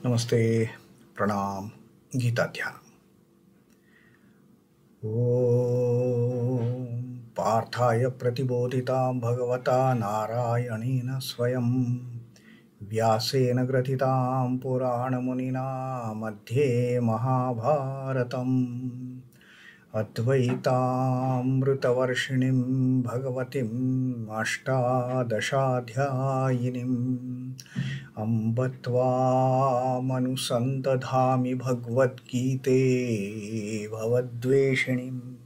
Namaste, Pranam, Gita Dhyanam. Om Parthaya Pratibodhitam Bhagavata Narayanena Swayam Vyasena Gratitam Purana Munina Madhye Mahabharatam Advaitamritavarshinim Bhagavatim Ashtadashadhyayinim Ambatva manusandadhami Bhagavad Gite Bhavadveshinim.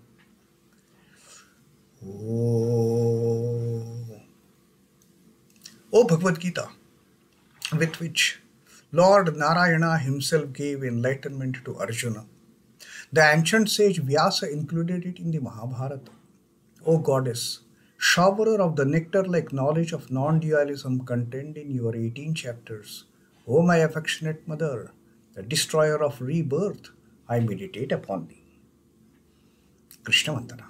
O Bhagavad Gita, with which Lord Narayana himself gave enlightenment to Arjuna, the ancient sage Vyasa included it in the Mahabharata. O Goddess, showerer of the nectar-like knowledge of non-dualism contained in your 18 chapters, O my affectionate mother, the destroyer of rebirth, I meditate upon thee. Krishna Vandana.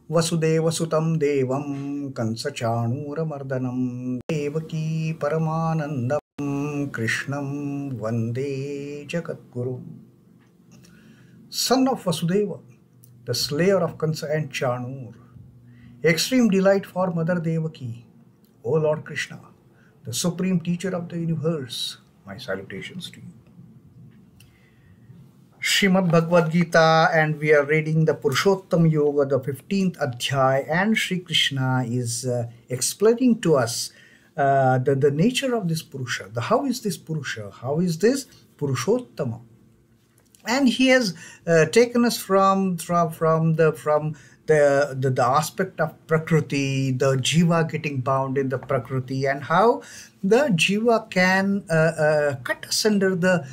Vasudeva Sutam Devam Kansachanura Mardanam Devaki Paramanandam Krishnam Vande Jagadguru. Son of Vasudeva, the slayer of Kansa and Chanur, extreme delight for Mother Devaki, O Lord Krishna, the supreme teacher of the universe, my salutations to you. Srimad Bhagavad Gita, and we are reading the Puruṣottama Yoga, the 15th Adhyay, and Sri Krishna is explaining to us the nature of this Purusha. How is this Purusha? How is this Puruṣottama? And he has taken us from the aspect of Prakriti, the Jiva getting bound in the Prakriti, and how the Jiva can cut asunder the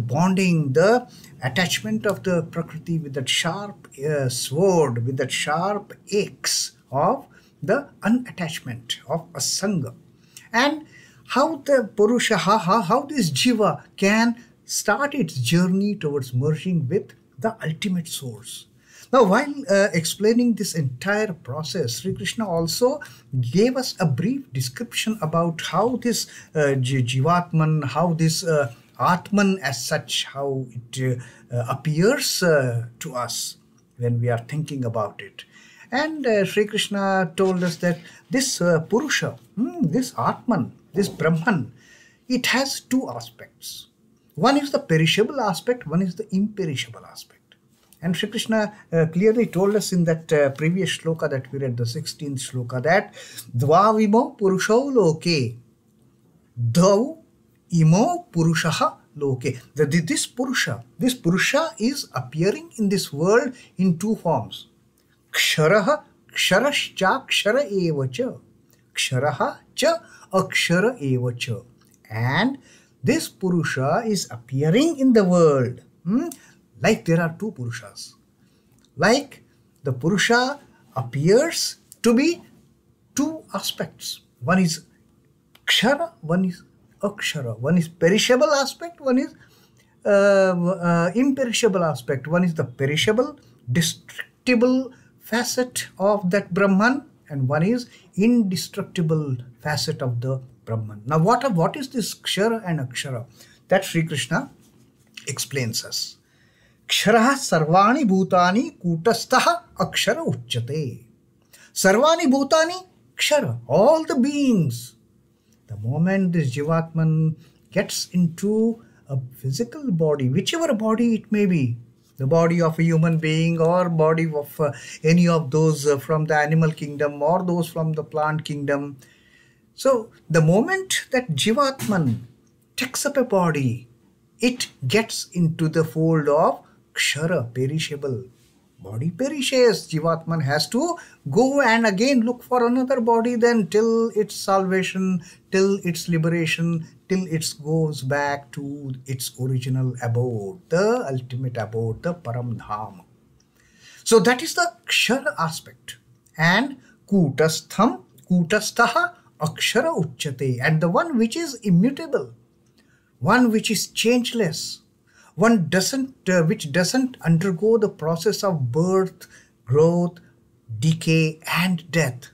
bonding, the attachment of the Prakriti with that sharp sword, with that sharp axe of the unattachment of Asanga, and how the Purusha, how this Jiva can start its journey towards merging with the ultimate source. Now, while explaining this entire process, Sri Krishna also gave us a brief description about how this Jivatman, how this Atman as such, how it appears to us when we are thinking about it. And Sri Krishna told us that this Purusha, this Atman, this Brahman, it has two aspects. One is the perishable aspect, one is the imperishable aspect. And Sri Krishna clearly told us in that previous shloka that we read, the 16th shloka, that Dvavimo Purusho Loke, Dvav Imo Purushaha Loke. This Purusha is appearing in this world in two forms. Ksharaha, Ksharascha, Kshara Evacha. Ksharaha cha Akshara Evacha. And this Purusha is appearing in the world. Like there are two Purushas. Like the Purusha appears to be two aspects. One is Kshara, one is Akshara. One is perishable aspect, one is imperishable aspect. One is the perishable, destructible facet of that Brahman, and one is indestructible facet of the Brahman. Now what is this Kshara and Akshara? That Sri Krishna explains us. Ksharaha sarvani bhutani kutastaha akshara uchyate. Sarvani bhutani kshara, all the beings. The moment this Jivatman gets into a physical body, whichever body it may be, the body of a human being or body of any of those from the animal kingdom or those from the plant kingdom. So the moment that Jivatman takes up a body, it gets into the fold of Kshara, perishable. Body perishes. Jivatman has to go and again look for another body then till its salvation, till its liberation, till it goes back to its original abode, the ultimate abode, the Paramdham. So that is the Kshara aspect. And Kutastaha Akshara Uchyate. And the one which is immutable, one which is changeless, one which doesn't undergo the process of birth, growth, decay and death.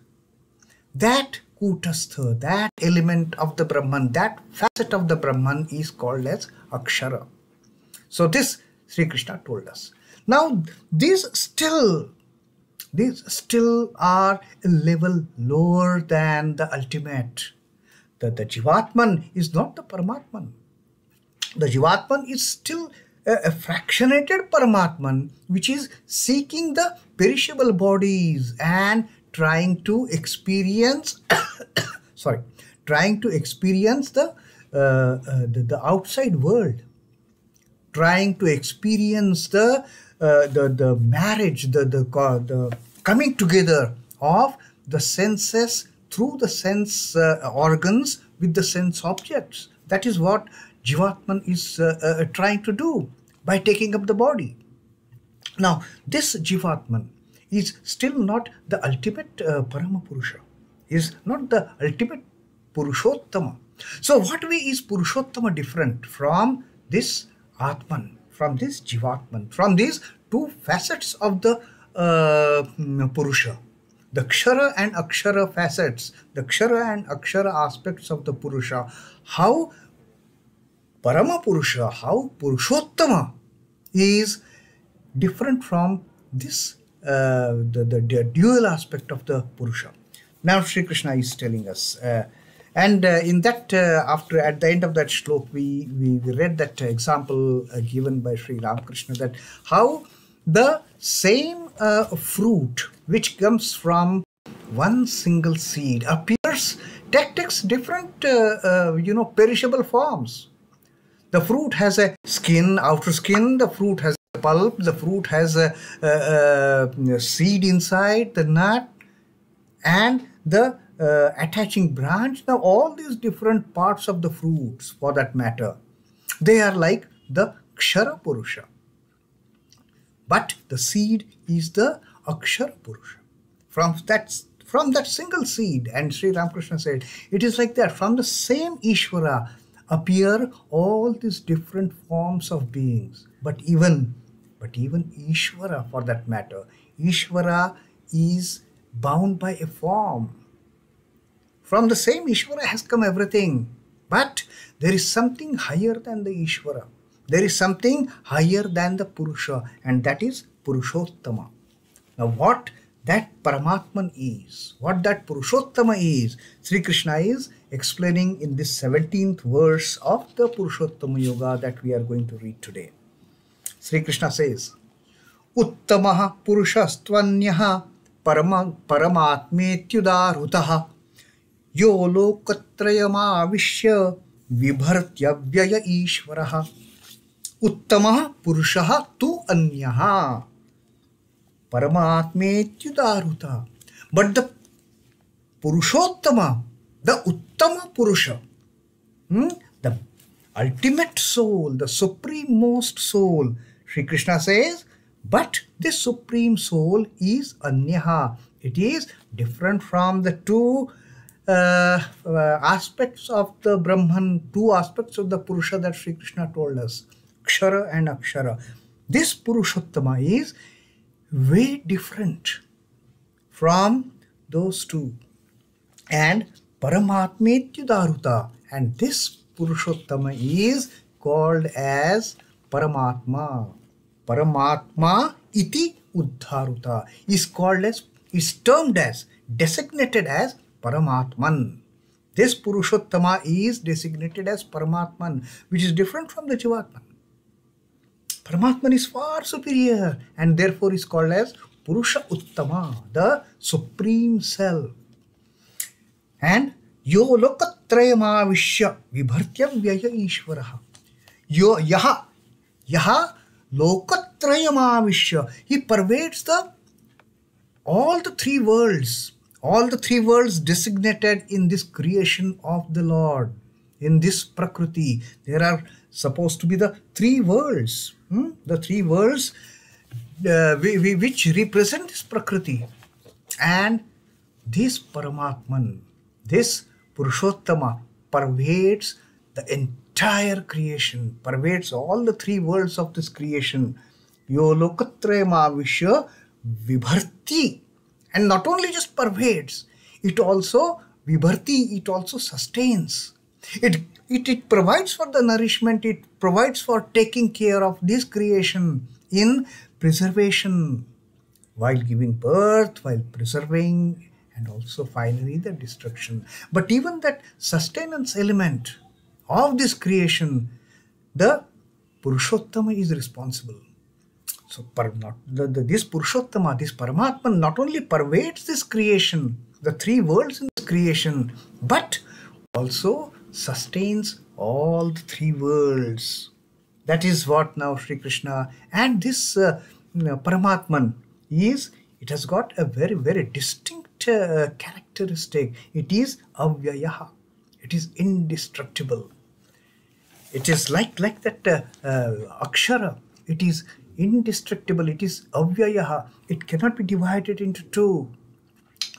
That kutastha, that element of the Brahman, that facet of the Brahman is called as Akshara. So this Sri Krishna told us. Now these still are a level lower than the ultimate. The Jivatman is not the Paramatman. The Jivatman is still a fractionated Paramatman, which is seeking the perishable bodies and trying to experience the outside world, trying to experience the marriage, the coming together of the senses through the sense organs with the sense objects. That is what Jivatman is trying to do by taking up the body. Now, this Jivatman is still not the ultimate Paramapurusha, is not the ultimate Purushottama. So what way is Purushottama different from this Atman, from this Jivatman, from these two facets of the Purusha? The Kshara and Akshara facets, the Kshara and Akshara aspects of the Purusha, how Paramapurusha, how Purushottama is different from this the dual aspect of the Purusha. Now Sri Krishna is telling us, and in that after at the end of that shlok we read that example given by Sri Ramakrishna, that how the same fruit which comes from one single seed appears, takes different perishable forms. The fruit has a skin, outer skin, the fruit has a pulp, the fruit has a seed inside, the nut, and the attaching branch. Now all these different parts of the fruits, for that matter, they are like the Kshara Purusha. But the seed is the Akshara Purusha. From that single seed, and Sri Ramakrishna said, it is like that. From the same Īśvara appear all these different forms of beings. But even Īśvara, for that matter, Īśvara is bound by a form. From the same Īśvara has come everything. But there is something higher than the Īśvara. There is something higher than the Purusha, and that is Purushottama. Now what that Paramatman is, what that Purushottama is, Sri Krishna is explaining in this 17th verse of the Purushottama Yoga that we are going to read today. Sri Krishna says, uttamaḥ puruṣastvanyaḥ paramātmetyudāhṛtaḥ yo lokatrayamāviśya bibhartyavyaya īśvaraḥ uttamaḥ puruṣah tu anyah paramātmetyudāhṛtaḥ. But the Purushottama, the Uttama Purusha, the ultimate soul, the supreme-most soul, Sri Krishna says, but this supreme soul is Anyaha. It is different from the two aspects of the Brahman, two aspects of the Purusha that Sri Krishna told us, Kshara and Akshara. This Purushottama is way different from those two. And paramātmetyudāhṛtaḥ, and this Purushottama is called as Paramatma. Paramatma iti uddhāruta is termed as, designated as Paramatman. This Purushottama is designated as Paramatman, which is different from the Jivatman. Paramatman is far superior and therefore is called as Purusha Uttama, the Supreme Self. And yo lokatrayamāviśya bibhartyavyaya īśvaraḥ. Yaha lokatrayamāviśya. He pervades all the three worlds designated in this creation of the Lord, in this Prakriti. There are supposed to be the three worlds, the three worlds which represent this Prakriti. And this Paramatman, this Purushottama, pervades the entire creation, pervades all the three worlds of this creation. Yo lokatrayamāviśya vibharti. And not only just pervades, it also Vibharti, it also sustains. It provides for the nourishment, it provides for taking care of this creation in preservation, while giving birth, while preserving, and also finally the destruction. But even that sustenance element of this creation, the Purushottama is responsible. So this Purushottama, this Paramatman, not only pervades this creation, the three worlds in this creation, but also sustains all the three worlds. That is what now Sri Krishna and this Paramatman is. It has got a very, very distinct characteristic. It is avyaya. It is indestructible. It is like that akshara. It is indestructible. It is avyaya. It cannot be divided into two.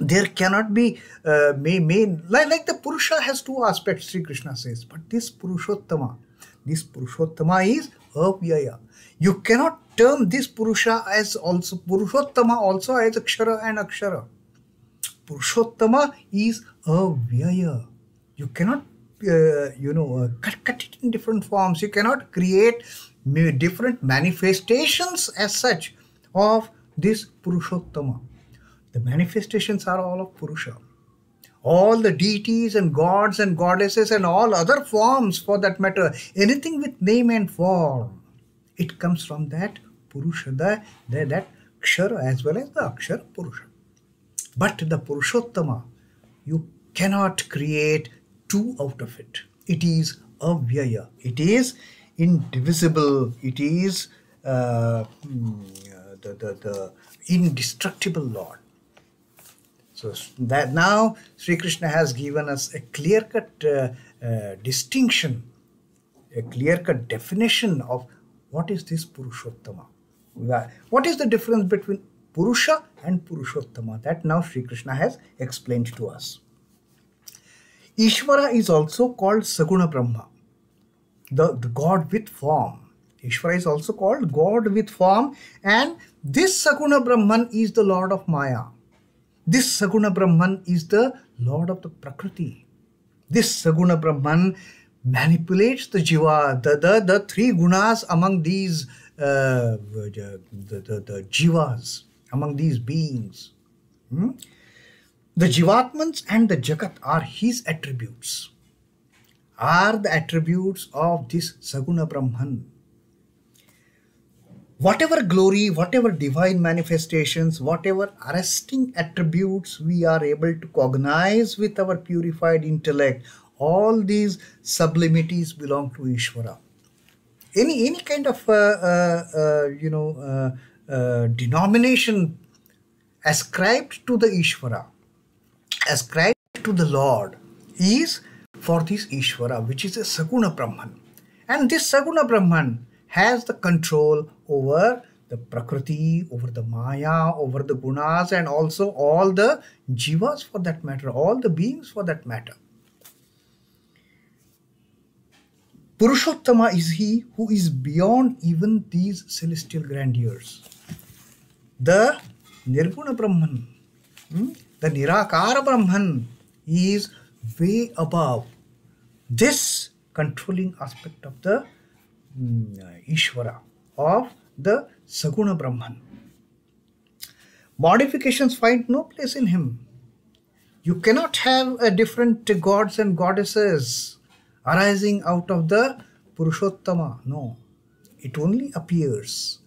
There cannot be like the Purusha has two aspects, Sri Krishna says, but this Purushottama is avyaya. You cannot term this Purusha as also Purushottama also as akshara and akshara. Purushottama is avyaya. You cannot cut it in different forms. You cannot create different manifestations as such of this Purushottama. The manifestations are all of Purusha. All the deities and gods and goddesses and all other forms for that matter, anything with name and form, it comes from that Purusha, that Kshara as well as the Akshara Purusha. But the Purushottama, you cannot create two out of it. It is avyaya. It is indivisible. It is the indestructible Lord. So that now Sri Krishna has given us a clear-cut distinction, a clear-cut definition of what is this Purushottama. What is the difference between Purusha and Purushottama? That now Sri Krishna has explained to us. Īśvara is also called Saguna Brahma, the God with form. Īśvara is also called God with form, and this Saguna Brahman is the Lord of Maya. This Saguna Brahman is the Lord of the Prakriti. This Saguna Brahman manipulates the Jiva, the three gunas among these the Jivas, among these beings. The Jivatmans and the Jagat are his attributes, are the attributes of this Saguna Brahman. Whatever glory, whatever divine manifestations, whatever arresting attributes we are able to cognize with our purified intellect, all these sublimities belong to Īśvara. Any kind of denomination ascribed to the Īśvara, ascribed to the Lord, is for this Īśvara, which is a Saguna Brahman. And this Saguna Brahman has the control over the Prakriti, over the Maya, over the Gunas, and also all the Jivas for that matter, all the beings for that matter. Purushottama is he who is beyond even these celestial grandeurs. The Nirguna Brahman, the Nirakara Brahman is way above this controlling aspect of the Īśvara, of the Saguna Brahman. Modifications find no place in him. You cannot have a different gods and goddesses arising out of the Purushottama. No, it only appears.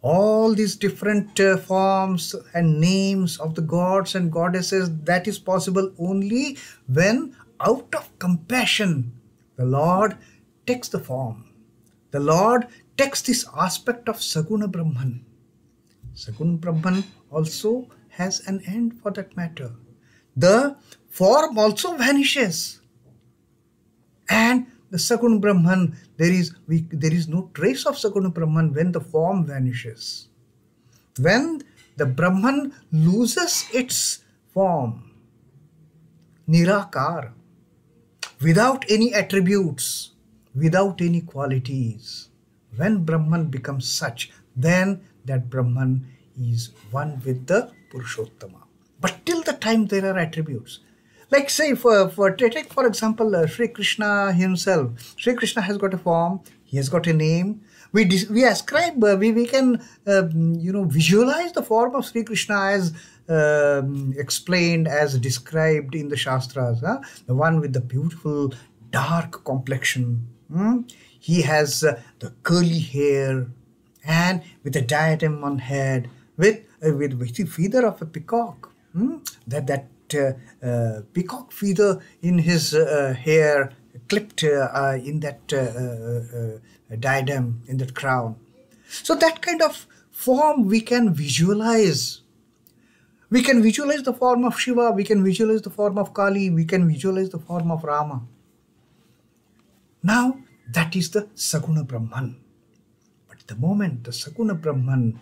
All these different forms and names of the gods and goddesses, that is possible only when out of compassion the Lord takes the form. The Lord takes this aspect of Saguna Brahman. Saguna Brahman also has an end for that matter. The form also vanishes. And the Saguna Brahman, there is no trace of Saguna Brahman when the form vanishes. When the Brahman loses its form, Nirakar, without any attributes, without any qualities, when Brahman becomes such, then that Brahman is one with the Purushottama. But till the time there are attributes, Like say take for example Sri Krishna himself. Sri Krishna has got a form, he has got a name. We ascribe, we can visualize the form of Sri Krishna as explained, as described in the Shastras. The one with the beautiful dark complexion. He has the curly hair and with a diadem on head, with the feather of a peacock. That peacock feather in his hair, clipped in that diadem, in that crown. So that kind of form we can visualize. We can visualize the form of Shiva, we can visualize the form of Kali, we can visualize the form of Rama. Now that is the Saguna Brahman. But the moment the Saguna Brahman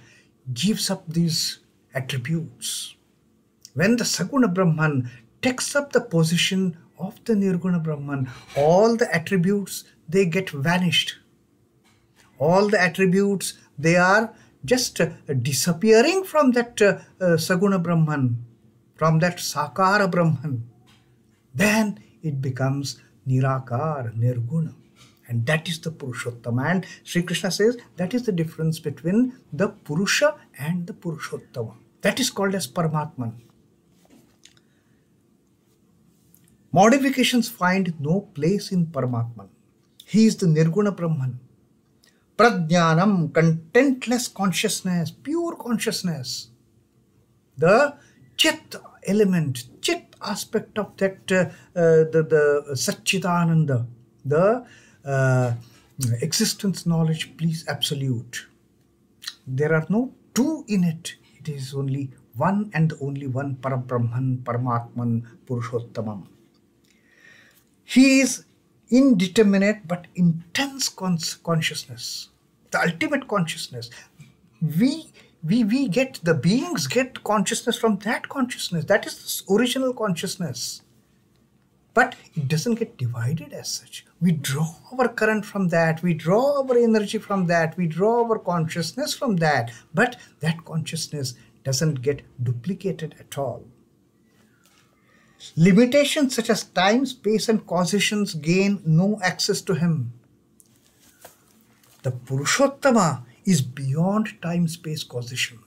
gives up these attributes, when the Saguna Brahman takes up the position of the Nirguna Brahman, all the attributes, they get vanished. All the attributes, they are just disappearing from that Saguna Brahman, from that Sakara Brahman. Then it becomes Nirakar, Nirguna. And that is the Purushottama. And Sri Krishna says that is the difference between the Purusha and the Purushottama. That is called as Paramatman. Modifications find no place in Paramatman. He is the Nirguna Brahman. Prajnanam, contentless consciousness, pure consciousness. The Chit element, Chit aspect of that, the Satchidananda, the existence, knowledge, bliss, absolute. There are no two in it. It is only one and only one, Parabrahman, Paramatman, Purushottamam. He is indeterminate but intense consciousness, the ultimate consciousness. We get, the beings get consciousness from that consciousness. That is the original consciousness. But it doesn't get divided as such. We draw our current from that, we draw our energy from that, we draw our consciousness from that. But that consciousness doesn't get duplicated at all. Limitations such as time, space and causations gain no access to him. The Purushottama is beyond time, space, causation.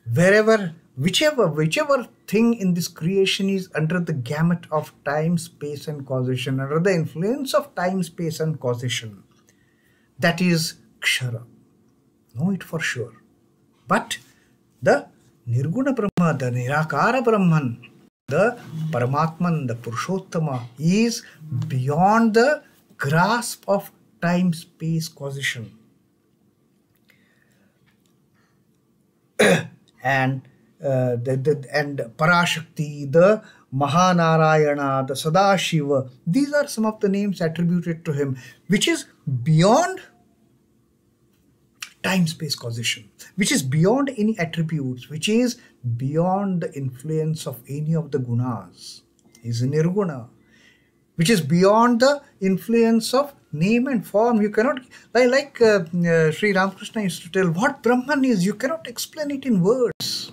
Whichever thing in this creation is under the gamut of time, space and causation, under the influence of time, space and causation, that is Kshara. Know it for sure. But the Nirguna Brahma, the Nirakara Brahman, the Paramatman, the Purushottama is beyond the grasp of time, space, causation. And Parashakti, the Mahanarayana, the Sadashiva, these are some of the names attributed to him, which is beyond time, space, causation, which is beyond any attributes, which is beyond the influence of any of the gunas. He is a Nirguna, which is beyond the influence of name and form. You cannot, like Sri Ramakrishna used to tell, what Brahman is, you cannot explain it in words.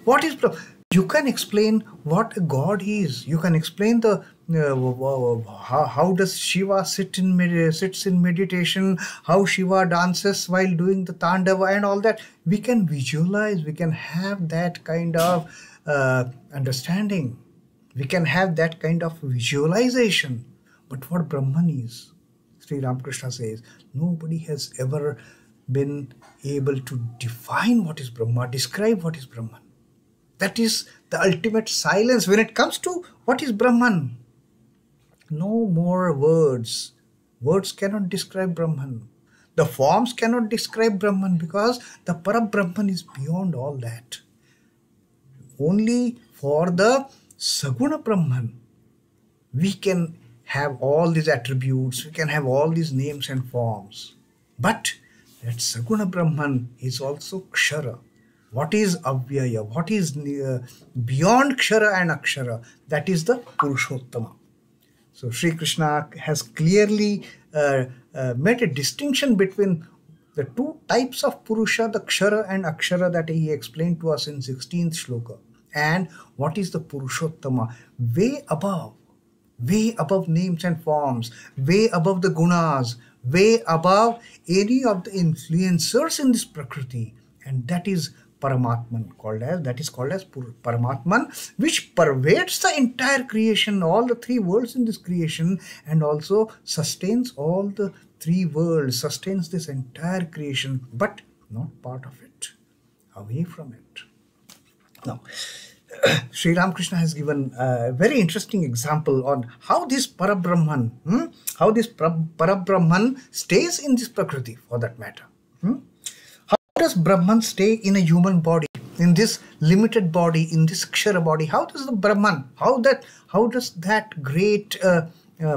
What is Brahman? You can explain what a God is. You can explain the how does Shiva sits in meditation, how Shiva dances while doing the Tandava and all that. We can visualize, we can have that kind of understanding. We can have that kind of visualization. But what Brahman is, Sri Ramakrishna says, nobody has ever been able to define what is Brahma, describe what is Brahman. That is the ultimate silence when it comes to what is Brahman. No more words. Words cannot describe Brahman. The forms cannot describe Brahman, because the Parabrahman is beyond all that. Only for the Saguna Brahman we can have all these attributes, we can have all these names and forms. But that Saguna Brahman is also Kshara. What is Avyaya? What is beyond Kshara and Akshara? That is the Purushottama. So Sri Krishna has clearly made a distinction between the two types of Purusha, the Kshara and Akshara, that he explained to us in 16th Shloka. And what is the Purushottama? Way above names and forms, way above the gunas, way above any of the influencers in this Prakriti. And that is Paramatman, called as Paramatman, which pervades the entire creation, all the three worlds in this creation, and also sustains all the three worlds, sustains this entire creation, but not part of it, away from it. Now, Sri Ramakrishna has given a very interesting example on how this Parabrahman, stays in this Prakriti, for that matter. How does Brahman stay in a human body, in this limited body, in this Kshara body? How does the Brahman, how does that great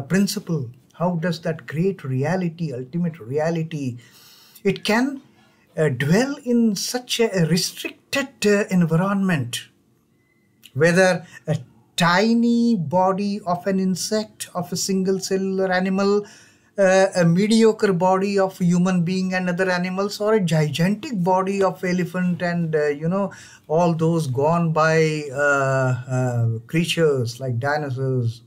principle, how does that great reality, ultimate reality, it can dwell in such a restricted environment, whether a tiny body of an insect, of a single cellular animal, a mediocre body of human being and other animals, or a gigantic body of elephant and all those gone by creatures like dinosaurs.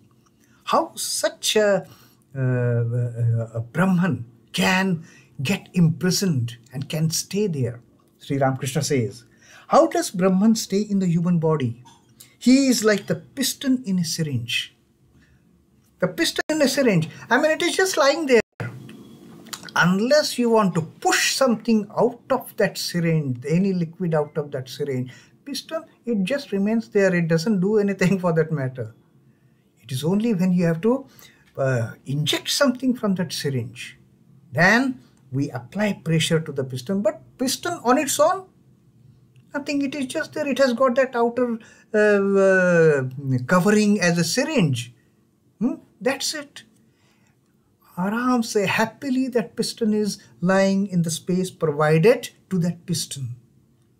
How such a Brahman can get imprisoned and can stay there? Sri Ramakrishna says, how does Brahman stay in the human body? He is like the piston in a syringe. The piston in a syringe, I mean, it is just lying there. Unless you want to push something out of that syringe, any liquid out of that syringe, piston, it just remains there. It doesn't do anything for that matter. It is only when you have to inject something from that syringe, then we apply pressure to the piston. But piston on its own, nothing, it is just there. It has got that outer covering as a syringe. That's it. Aram se, happily that piston is lying in the space provided to that piston.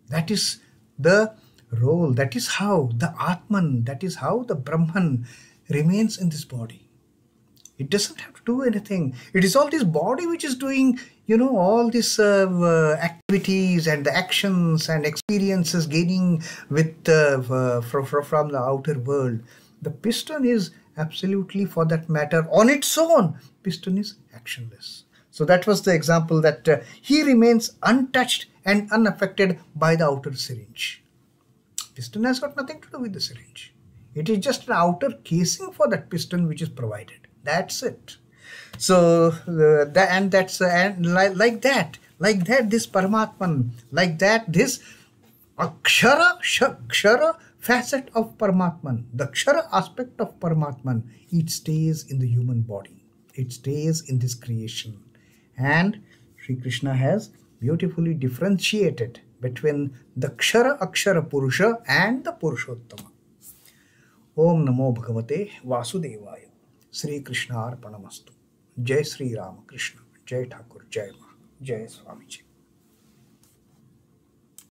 That is the role. That is how the Atman, that is how the Brahman remains in this body. It doesn't have to do anything. It is all this body which is doing, all these activities and the actions and experiences gaining with from the outer world. The piston is absolutely, for that matter, on its own, piston is actionless. So that was the example, that he remains untouched and unaffected by the outer syringe. Piston has got nothing to do with the syringe. It is just an outer casing for that piston which is provided. That's it. So like that, this Paramatman, like that, this Akshara facet of Paramatman, the Kshara aspect of Paramatman, it stays in the human body. It stays in this creation. And Sri Krishna has beautifully differentiated between the Kshara Akshara Purusha and the Purushottama. Om Namo Bhagavate Vasudevaya. Sri Krishna Arpanamastu. Jai Sri Ramakrishna. Jai Thakur. Jai Ma. Jai Swami.